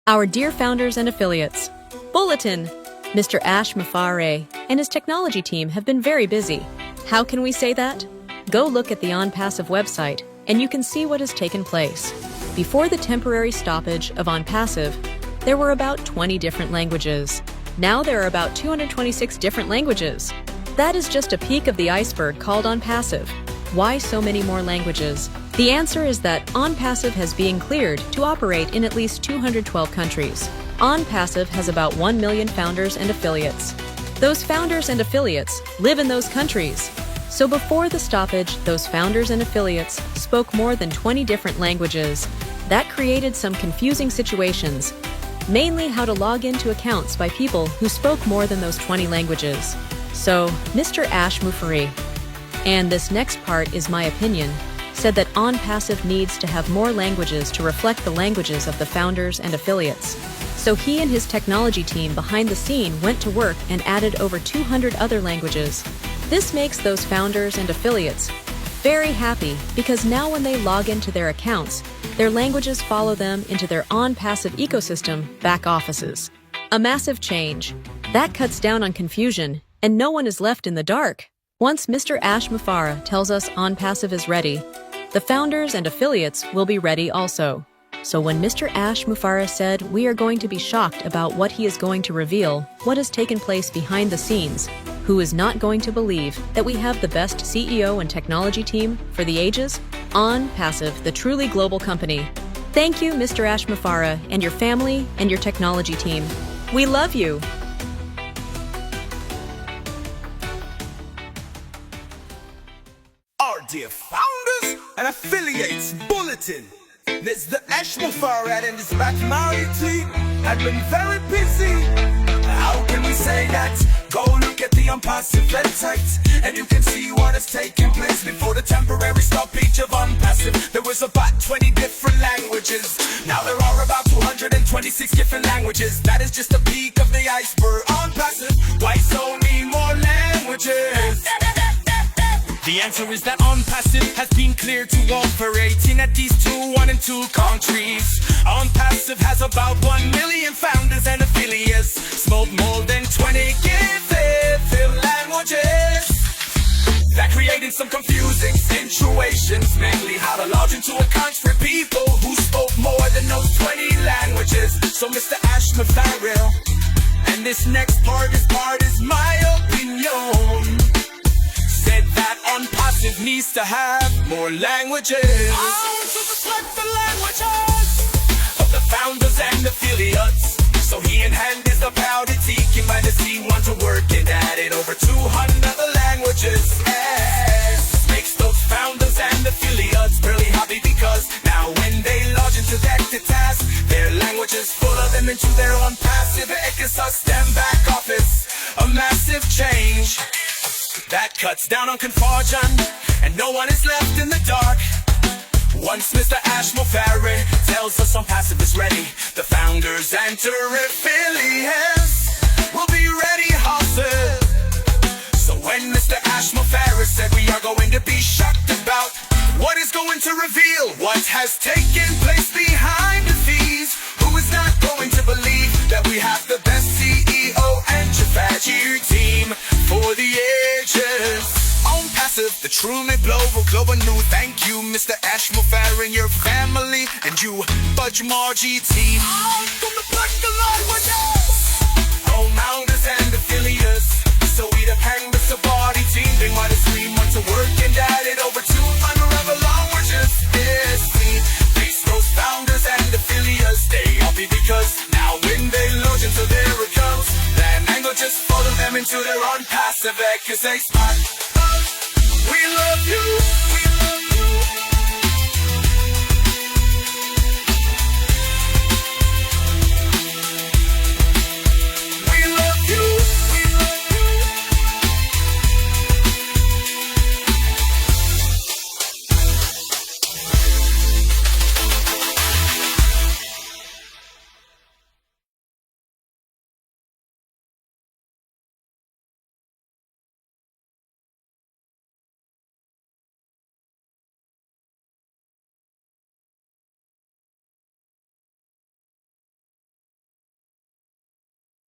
Our dear founders and affiliates, Bulletin! Mr. Ash Mufare and his technology team have been very busy. How can we say that? Go look at the OnPassive website and you can see what has taken place. Before the temporary stoppage of OnPassive, there were about 20 different languages. Now there are about 226 different languages. That is just a peak of the iceberg called OnPassive. Why so many more languages? The answer is that OnPassive has been cleared to operate in at least 212 countries. OnPassive has about 1 million founders and affiliates. Those founders and affiliates live in those countries. So before the stoppage, those founders and affiliates spoke more than 20 different languages. That created some confusing situations, mainly how to log into accounts by people who spoke more than those 20 languages. So, Mr. Ash Mufare, and this next part is my opinion, said that OnPassive needs to have more languages to reflect the languages of the founders and affiliates. So he and his technology team behind the scene went to work and added over 200 other languages. This makes those founders and affiliates very happy because now when they log into their accounts, their languages follow them into their OnPassive ecosystem back offices. A massive change. That cuts down on confusion, and no one is left in the dark. Once Mr. Ash Mufare tells us OnPassive is ready, the founders and affiliates will be ready also. So when Mr. Ash Mufare said we are going to be shocked about what he is going to reveal, what has taken place behind the scenes, who is not going to believe that we have the best CEO and technology team for the ages? OnPassive, the truly global company. Thank you, Mr. Ash Mufare, and your family and your technology team. We love you. Our dear founders and affiliates, Bulletin! This the Ash Mufare and his Batmari team had been very busy. How can we say that? Go look at the OnPassive website and you can see what has taken place before the temporary stoppage of OnPassive. There was about 20 different languages. Now there are about 226 different languages. That is just a peak of the iceberg. OnPassive, why so many more languages? The answer is that OnPassive has been cleared to operate in at least 1 and 2 countries. OnPassive has about 1 million founders and affiliates, spoke more than 20 different languages. That created some confusing situations, mainly how to log into accounts for people who spoke more than those 20 languages. So Mr. Ash Mufare, and this next part is my opinion, said that OnPassive needs to have more languages. To reflect the languages of the founders and affiliates. So he in hand is the proud he came by the sea, want to work and added over 200 other languages. Yes, makes those founders and affiliates really happy because now when they log into that task, their languages follow them into their OnPassive ecosystem back office. A massive change that cuts down on confusion, and no one is left in the dark. Once Mr. Ash Mufare tells us OnPassive is ready, the founders and affiliates will be ready also. So when Mr. Ash Mufare said we are going to be shocked about what is going to reveal, what has taken place behind the scenes, who is not going to believe that we have the best CEO and strategy team for the ages. OnPassive, the truly global new. Thank you, Mr. Ash Mufare and your family, and you, Budgemargy team. From the black languages, founders and affiliates. So we the Pangas body team. They might have screamed want to work and added over 200 other languages. Yes, we face those founders and affiliates. Stay happy because now when they log into their accounts, their languages follow them into their OnPassive because they smart.